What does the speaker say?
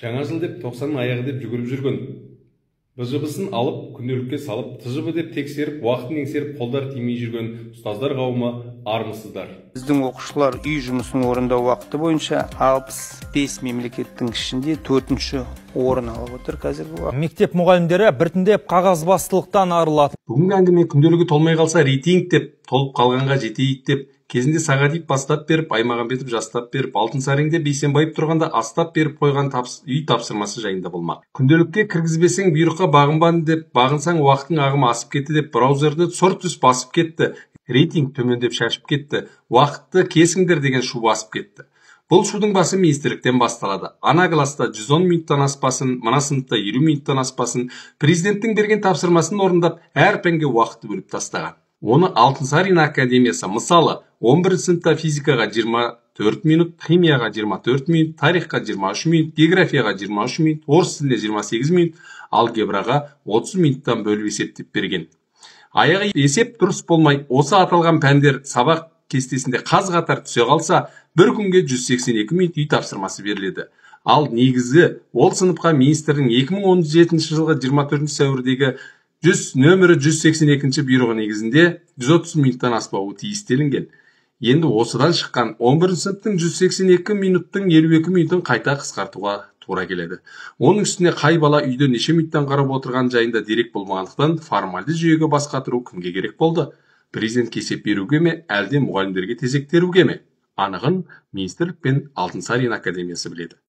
Жаңа жыл деп 90-ның аяғы деп жүгіріп жүрген. БЖБ-сын алып, күнделікке салып, ТЖБ деп тексеріп, уақытын еңсеріп, қолдар тимей жүрген ұстаздар қауымы армысыздар. Біздің оқушылар үй жұмысын орындау уақыты бойынша 65 мемлекеттің ішінде 4-ші орын алып отыр қазіргі уақытта. Мектеп мұғалімдері біртіндеп қағазбастылықтан арылады. Бүгінгі әңгіме күнделігі толмай қалса рейтинг деп, толып қалғанға жетейік деп, кезінде Сағадиев бастап беріп, Аймағамбетов жастап беріп, Алтынсаринде Бейсенбаев тұрғанда астап беріп қойған үй тапсырмасы жайында болмақ. Күнделікке кіргізбесең бұйрыққа бағынбан деп, бағынсаң уақытың ағымы асып кетті деп, браузерді сұр түс басып кетті. Рейтинг төмендеп шашып кетті. Уақытты кесіңдер деген шу басып кетті. Бұл шудың басы министрліктен басталады. Ана класста 110 минуттан аспасын, мына сыныпта 50 минуттан аспасын, президенттің берген тапсырмасын орындап, әр пәнге уақытты бөліп тастаған. Оны Алтынсарин академиясы, мысалы, 11 сыныпта физикаға 24 минут, химияға 24 минут, тарихқа 23 минут, географияға 23 минут, орыс тіліне 28 минут, алгебраға 30 минуттан бөліп есептеп берген. Аяғы есеп дұрыс болмай, осы аталған пәндер сабақ кестесінде қаз-қатар түсе қалса, бір күнге 182 минут үй тапсырмасы беріледі. Ал негізі ол сыныпқа министрдің 2017 жылғы 24 сәуірдегі нөмірі 182 бұйрығы негізінде 130 минуттан аспауы тиіс делінген. Енді осыдан шыққан 11 сыныптың 182 минуттың 52 минутын қайта қысқартуға тура келеді. Оның үстіне қай бала үйде неше минуттан қарап отырған жайында дерек болмағандықтан формальды жүйеге бас қатыру кімге керек болды? Президент есеп беруге ме, әлде мұғалімдерге тезек теруге ме? Анығын министрлік пен Алтынсарин академиясы біледі.